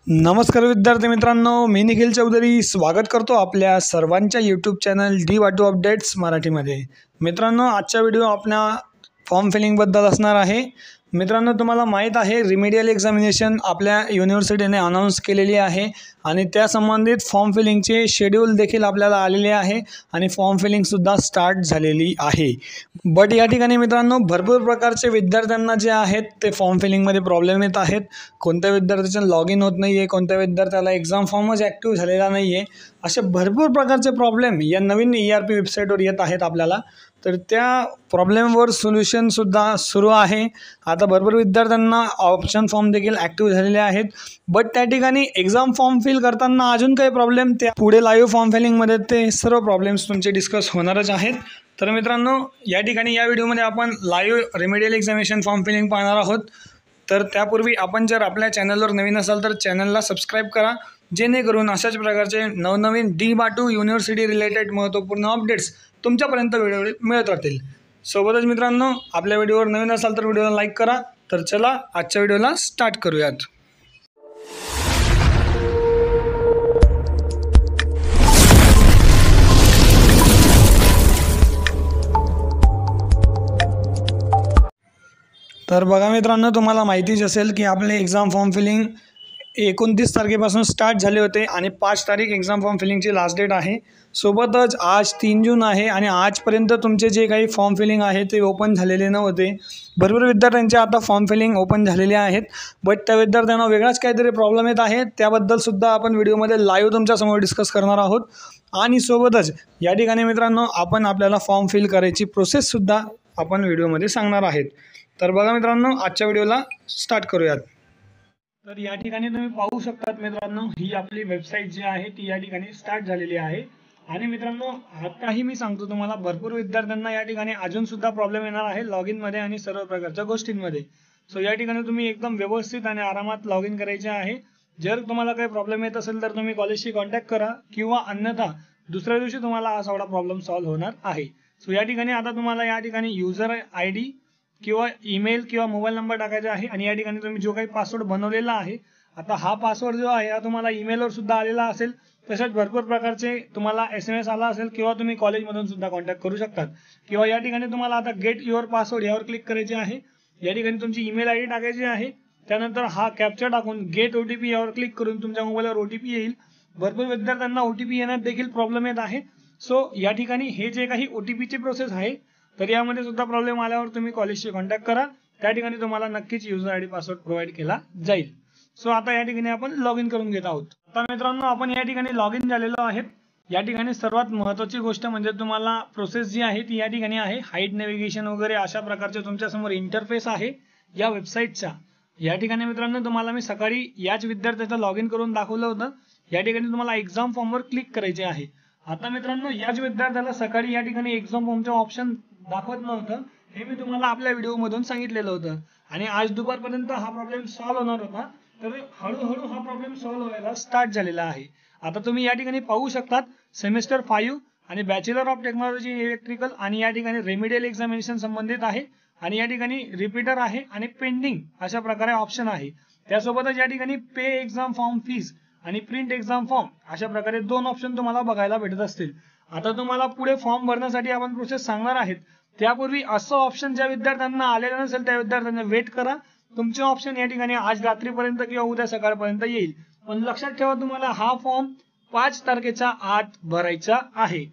नमस्कार विद्यार्थी मित्रांनो, मी निखिल चौधरी स्वागत करतो आपल्या सर्वांच्या यूट्यूब चॅनल डी वाटू अपडेट्स मराठीमध्ये। मित्रांनो, आजचा व्हिडिओ आपल्या फॉर्म फिलिंगबद्दल असणार आहे। मित्रांनो, तुम्हाला माहीत आहे रिमेडियल एक्झामिनेशन आपल्या युनिव्हर्सिटीने अनाउन्स केलेली आहे आणि त्या संबंधित फॉर्म फिलिंगचे शेड्यूल देखील आपल्याला आलेले आहे आणि फॉर्म फिलिंगसुद्धा स्टार्ट झालेली आहे। बट या ठिकाणी मित्रांनो, भरपूर प्रकारचे विद्यार्थ्यांना जे आहेत ते फॉर्म फिलिंगमध्ये प्रॉब्लेम येत आहेत। कोणत्या विद्यार्थ्याचं लॉग इन होत नाही आहे, कोणत्या विद्यार्थ्याला एक्झाम फॉर्मच ॲक्टिव्ह झालेला नाही आहे, असे भरपूर प्रकारचे प्रॉब्लेम या नवीन ERP वेबसाईटवर येत आहेत आपल्याला। तर त्या प्रॉब्लेमवर सोल्युशनसुद्धा सुरू आहे। आता भरपूर विद्यार्थ्यांना ऑप्शन फॉर्म देखील ॲक्टिव्ह झालेले आहेत, बट त्या ठिकाणी एक्झाम फॉर्म फिल करताना अजून काही प्रॉब्लेम त्या पुढे लाईव्ह फॉर्म फिलिंगमध्ये ते सर्व प्रॉब्लेम्स तुमचे डिस्कस होणारच आहेत। तर मित्रांनो, या ठिकाणी या व्हिडिओमध्ये आपण live remedial examination form filling पाहणार आहोत। तर त्यापूर्वी आपण जर आपल्या चॅनलवर नवीन असाल तर चॅनलला सबस्क्राईब करा, जेणेकरून अशाच प्रकारचे नवनवीन डी वाटू युनिव्हर्सिटी रिलेटेड महत्त्वपूर्ण अपडेट्स तुमच्यापर्यंत व्हिडिओ मिळत राहतील। सोबतच मित्रांनो, आपल्या व्हिडिओवर नवीन असाल तर व्हिडिओला लाईक करा। तर चला आजच्या व्हिडिओला स्टार्ट करूयात। तर बघा मित्रांनो, तुम्हाला माहितीच असेल की आपले एक्झाम फॉर्म फिलिंग 29 तारखेपासून स्टार्ट झाले होते आणि 5 तारीख एक्झाम फॉर्म फिलिंगची लास्ट डेट आहे। सोबतच आज 3 जून आहे आणि आजपर्यंत तुमचे जे काही फॉर्म फिलिंग आहे ते ओपन झालेले नव्हते। भरपूर विद्यार्थ्यांचे आता फॉर्म फिलिंग ओपन झालेले आहेत, बट त्या विद्यार्थ्यांना वेगळाच काहीतरी प्रॉब्लेम येत आहे। त्याबद्दलसुद्धा आपण व्हिडिओमध्ये लाईव्ह तुमच्यासमोर डिस्कस करणार आहोत आणि सोबतच या ठिकाणी मित्रांनो, आपण आपल्याला फॉर्म फिल करायची प्रोसेससुद्धा आपण व्हिडिओमध्ये सांगणार आहेत। तर बघा मित्रांनो, आजच्या व्हिडिओला स्टार्ट करूयात। तर या ठिकाणी तुम्ही पाहू शकतात मित्रांनो, ही आपली वेबसाईट जी आहे ती या ठिकाणी स्टार्ट झालेली आहे। आणि मित्रांनो, आताही मी सांगतो तुम्हाला, भरपूर विद्यार्थ्यांना या ठिकाणी अजून सुद्धा प्रॉब्लेम येणार आहे लॉग इन मध्ये आणि सर्व प्रकारच्या गोष्टींमध्ये। सो या ठिकाणी तुम्ही एकदम व्यवस्थित आणि आरामात लॉग इन करायचे आहे। जर तुम्हाला काही प्रॉब्लेम येत असेल तर तुम्ही कॉलेजशी कॉन्टॅक्ट करा, किंवा अन्यथा दुसऱ्या दिवशी तुम्हाला हा सगळा प्रॉब्लेम सॉल्व्ह होणार आहे। सो या ठिकाणी आता तुम्हाला या ठिकाणी युजर ID किंवा ईमेल किंवा मोबाईल नंबर टाकायचा आहे आणि या ठिकाणी तुम्ही जो काही पासवर्ड बनवलेला आहे, आता हा पासवर्ड जो आहे हा तुम्हाला ईमेलवर सुद्धा आलेला असेल। तसेच भरपूर प्रकारचे तुम्हाला SMS आला असेल, किंवा तुम्ही कॉलेजमधून सुद्धा कॉन्टॅक्ट करू शकतात। किंवा या ठिकाणी तुम्हाला आता गेट युअर पासवर्ड यावर क्लिक करायचे आहे। या ठिकाणी तुमची ईमेल ID टाकायची आहे, त्यानंतर हा कॅप्चा टाकून गेट OTP यावर क्लिक करून तुमच्या मोबाईलवर OTP येईल। भरपूर विद्यार्थ्यांना OTP येण्यात देखील प्रॉब्लेम येत आहे। सो या ठिकाणी हे जे काही OTPची प्रोसेस आहे, तर यामध्ये सुद्धा प्रॉब्लेम आल्यावर तुम्ही कॉलेजशी कॉन्टॅक्ट करा, त्या ठिकाणी तुम्हाला नक्कीच युजर ID पासवर्ड प्रोव्हाइड केला जाईल। सो आता या ठिकाणी आपण लॉग इन करून घेत आहोत। आता मित्रांनो, आपण या ठिकाणी लॉग इन झालेलो आहेत। या ठिकाणी सर्वात महत्त्वाची गोष्ट म्हणजे तुम्हाला प्रोसेस जी आहे ती या ठिकाणी आहे हाईड नेव्हिगेशन वगैरे अशा प्रकारचे तुमच्यासमोर इंटरफेस आहे या वेबसाईटचा। या ठिकाणी मित्रांनो, तुम्हाला मी सकाळी याच विद्यार्थ्याचं लॉग इन करून दाखवलं होतं। या ठिकाणी तुम्हाला एक्झाम फॉर्मवर क्लिक करायचे आहे। आता मित्रांनो, याच विद्यार्थ्याला सकाळी या ठिकाणी एक्झाम फॉर्मचे ऑप्शन दाखवत नव्हतं, हे मी तुम्हाला आपल्या व्हिडिओमधून सांगितलेलं होतं आणि आज दुपारपर्यंत हा प्रॉब्लेम सॉल्व्ह होणार होता। तर हळूहळू हा प्रॉब्लेम सॉल्व्ह व्हायला स्टार्ट झालेला आहे। आता तुम्ही या ठिकाणी पाहू शकतात सेमेस्टर 5 आणि बॅचलर ऑफ टेक्नॉलॉजी इलेक्ट्रिकल आणि या ठिकाणी रेमेडियल एक्झामिनेशन संबंधित आहे आणि या ठिकाणी रिपीटर आहे आणि पेंडिंग अशा प्रकारे ऑप्शन आहे। त्यासोबतच या ठिकाणी पे एक्झाम फॉर्म फीज आणि प्रिंट एक्झाम फॉर्म अशा प्रकारे 2 ऑप्शन तुम्हाला बघायला भेटत असतील। आता तुम्हाला पुढे फॉर्म भरण्यासाठी आपण प्रोसेस सांगणार आहेत, त्यापूर्वी असं ऑप्शन ज्या विद्यार्थ्यांना आलेलं नसेल त्या विद्यार्थ्यांना वेट करा। तुमचे ऑप्शन या ठिकाणी आज रात्रीपर्यंत किंवा उद्या सकाळपर्यंत येईल। पण लक्षात ठेवा, तुम्हाला हा फॉर्म 5 तारखेच्या आत भरायचा आहे।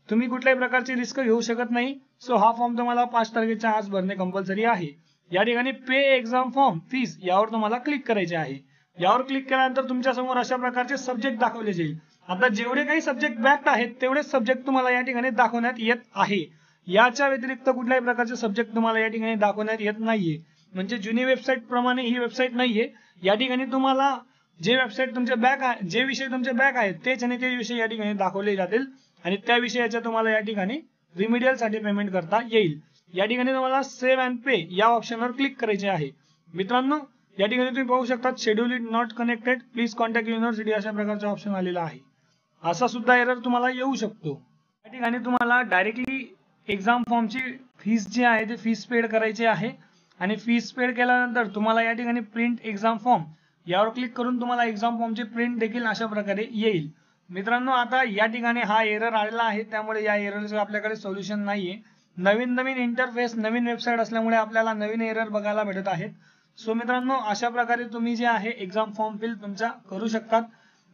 तुम्ही कुठल्याही प्रकारची रिस्क घेऊ शकत नाही। सो हा फॉर्म तुम्हाला 5 तारखेच्या आज भरणे कंपल्सरी आहे। या ठिकाणी पे एक्झाम फॉर्म फीज यावर तुम्हाला क्लिक करायचे आहे। यावर क्लिक केल्यानंतर तुमच्या समोर अशा प्रकारचे सब्जेक्ट दाखवले जाईल। आता जेवढे काही सब्जेक्ट बॅक्ड आहेत तेवढेच सब्जेक्ट तुम्हाला या ठिकाणी दाखवण्यात येत आहे। याच्या व्यतिरिक्त कुठल्याही प्रकारचे सब्जेक्ट तुम्हाला या ठिकाणी दाखवण्यात येत नाहीये। म्हणजे जुनी वेबसाईट प्रमाणे ही वेबसाईट नाहीये। या ठिकाणी तुम्हाला जे वेबसाईट तुमचे बॅक आहे, जे विषय तुमचे बॅक आहेत तेच आणि ते विषय या ठिकाणी दाखवले जातील आणि त्या विषयाच्या तुम्हाला या ठिकाणी रिमेडियल साठी पेमेंट करता येईल। या ठिकाणी तुम्हाला सेव्ह अँड पे या ऑप्शनवर क्लिक करायचे आहे। मित्रांनो, या ठिकाणी तुम्ही पाहू शकता schedule is not connected, please contact university अशा प्रकारचा ऑप्शन आलेला आहे। असा सुद्धा एरर तुम्हाला येऊ शकतो। या ठिकाणी तुम्हाला डायरेक्टली एक्झाम फॉर्मची फीस जी आहे ती फीस पेड करायची आहे आणि फीस पेड केल्यानंतर तुम्हाला या ठिकाणी प्रिंट एक्झाम फॉर्म यावर क्लिक करून तुम्हाला एक्झाम फॉर्मची प्रिंट देखील अशा प्रकारे येईल। मित्रांनो, आता या ठिकाणी हा एरर आलेला आहे, त्यामुळे या एररचं आपल्याकडे सोल्युशन नाहीये। नवीन इंटरफेस, नवीन वेबसाईट असल्यामुळे आपल्याला नवीन एरर बघायला भेटत आहेत। सो मित्रांनो, अशा प्रकारे तुम्ही जे आहे एक्झाम फॉर्म फिल तुमचा करू शकतात।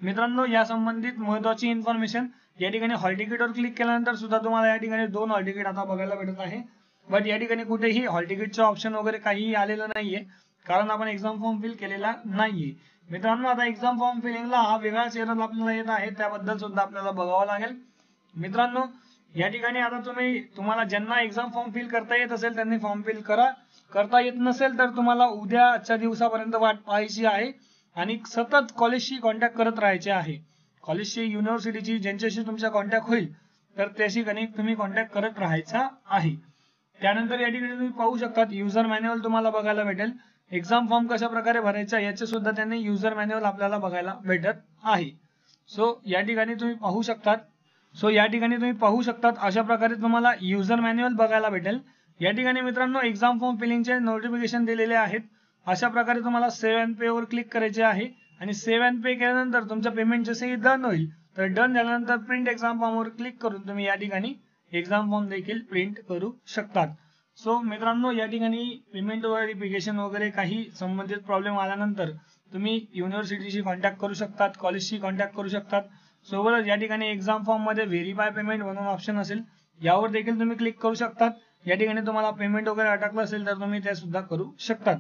मित्रांनो, या संबंधित महत्त्वाची इन्फॉर्मेशन, या ठिकाणी हॉल तिकीटवर क्लिक केल्यानंतर सुद्धा तुम्हाला या ठिकाणी 2 हॉल तिकीट आता बघायला भेटत आहे। बट या ठिकाणी कुठेही हॉल तिकीटचं ऑप्शन वगैरे काहीही आलेलं नाहीये, कारण आपण एक्झाम फॉर्म फिल केलेला नाहीये। मित्रांनो, आता एक्झाम फॉर्म फिलिंगला हा वेगळाच एरर आपल्याला येत आहे, त्याबद्दल सुद्धा आपल्याला बघावं लागेल। मित्रांनो, या ठिकाणी आता तुम्हाला ज्यांना एक्झाम फॉर्म फिल करता येत असेल त्यांनी फॉर्म फिल करा, करता येत नसेल तर तुम्हाला उद्याच्या दिवसापर्यंत वाट पाहायची आहे आणि सतत कॉलेजशी कॉन्टॅक्ट करत राहायचे आहे। कॉलेजची, युनिव्हर्सिटीची ज्यांच्याशी तुमचा कॉन्टॅक्ट होईल तर त्याशी तुम्ही कॉन्टॅक्ट करत राहायचा आहे। त्यानंतर या ठिकाणी तुम्ही पाहू शकता युजर मॅन्युअल तुम्हाला बघायला भेटेल। एक्झाम फॉर्म कशा प्रकारे भरायचा याचे सुद्धा त्यांनी युजर मॅन्युअल आपल्याला बघायला भेटत आहे। सो या ठिकाणी तुम्ही पाहू शकतात अशा प्रकारे तुम्हाला युजर मॅन्युअल बघायला भेटेल। या ठिकाणी मित्रांनो, एक्झाम फॉर्म फिलिंगचे नोटिफिकेशन दिलेले आहेत। अशा प्रकारे तुम्हाला सेव्ह अँड पे वर क्लिक करायचे आहे आणि सेव्ह अँड पे केल्यानंतर तुमचं पेमेंट जसंही डन होईल तर डन झाल्यानंतर प्रिंट एक्झाम फॉर्म वर क्लिक करून तुम्ही या ठिकाणी एक्झाम फॉर्म देखील प्रिंट करू शकतात। सो मित्रांनो, या ठिकाणी पेमेंट व्हेरिफिकेशन वगैरे काही संबंधित प्रॉब्लेम आल्यानंतर तुम्ही युनिव्हर्सिटीशी कॉन्टॅक्ट करू शकतात, कॉलेजशी कॉन्टॅक्ट करू शकतात। सोबतच या ठिकाणी एक्झाम फॉर्म मध्ये व्हेरीफाय पेमेंट म्हणून ऑप्शन असेल, यावर देखील तुम्ही क्लिक करू शकतात। या ठिकाणी तुम्हाला पेमेंट वगैरे अटकलं असेल तर तुम्ही ते सुद्धा करू शकतात।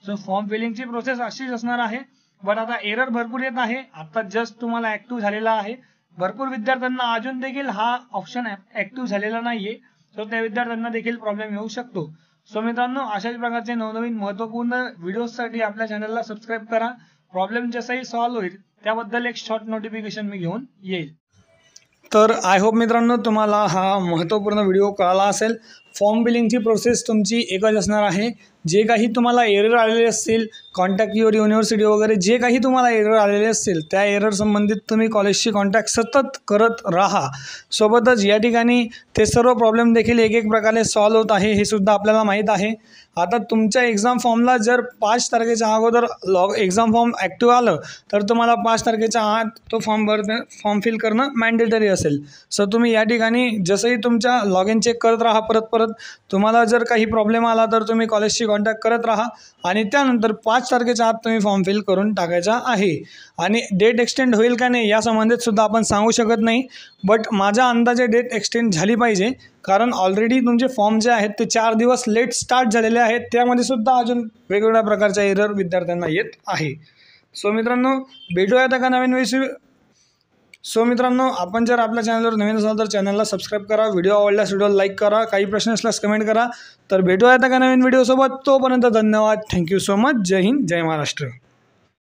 सो फॉर्म फिलिंगची प्रोसेस अशीच असणार आहे। बट आता एरर भरपूर येत आहे, आता जस्ट तुम्हाला ऍक्टिव्ह झालेला आहे। भरपूर विद्यार्थ्यांना अजून देखील हा ऑप्शन ऍक्टिव्ह झालेला नाहीये, सो त्या विद्यार्थ्यांना देखील प्रॉब्लेम येऊ शकतो। सो मित्रांनो, अशाच प्रकारचे नवनवीन महत्त्वपूर्ण व्हिडिओसाठी आपल्या चॅनलला सबस्क्राईब करा। प्रॉब्लेम जसाही सॉल्व्ह होईल त्याबद्दल एक शॉर्ट नोटिफिकेशन मी घेऊन येईल। तर आय होप मित्रांनो तुम्हाला हा महत्त्वपूर्ण व्हिडिओ कळाला असेल। फॉर्म फिलिंगची प्रोसेस तुमची एकच असणार आहे। जे काही तुम्हाला एरर आलेले असतील, कॉन्टॅक्ट युअर युनिव्हर्सिटी वगैरे जे काही तुम्हाला एरर आलेले असतील त्या एरर संबंधित तुम्ही कॉलेजशी कॉन्टॅक्ट सतत करत राहा। सोबतच या ठिकाणी ते सर्व प्रॉब्लेम देखील एक प्रकारे सॉल्व्ह होत आहे हे सुद्धा आपल्याला माहीत आहे। आता तुमच्या एक्झाम फॉर्मला जर 5 तारखेच्या अगोदर एक्झाम फॉर्म ॲक्टिव्ह आलं तर तुम्हाला 5 तारखेच्या आत तो फॉर्म फिल करणं मॅन्डेटरी असेल। सो तुम्ही या ठिकाणी जसंही तुमच्या लॉग इन चेक करत राहा परत तुम्हाला जर काही प्रॉब्लेम आला तर तुम्ही कॉलेजशी कॉन्टॅक्ट करत राहा आणि त्यानंतर 5 तारखेच्या आत तुम्ही फॉर्म फिल करून टाकायचा आहे। आणि डेट एक्सटेंड होईल का नाही या संबंधित सुद्धा आपण सांगू शकत नाही, बट माझ्या अंदाजे डेट एक्सटेंड झाली पाहिजे, कारण ऑलरेडी तुमचे फॉर्म जे आहेत ते 4 दिवस लेट स्टार्ट झालेले आहेत, त्यामध्ये सुद्धा अजून वेगवेगळ्या प्रकारचा एरर विद्यार्थ्यांना येत आहे। सो मित्रांनो, भेटूया आता का नवीन विषय। सो मित्रांनो, आपण जर आपल्या चॅनलवर नवीन असाल तर चॅनलला सबस्क्राईब करा, व्हिडिओ आवडल्यास व्हिडिओला लाईक करा, काही प्रश्न असल्यास कमेंट करा। तर भेटूया आता का नवीन व्हिडिओसोबत, तोपर्यंत धन्यवाद, थँक्यू सो मच, जय हिंद, जय महाराष्ट्र।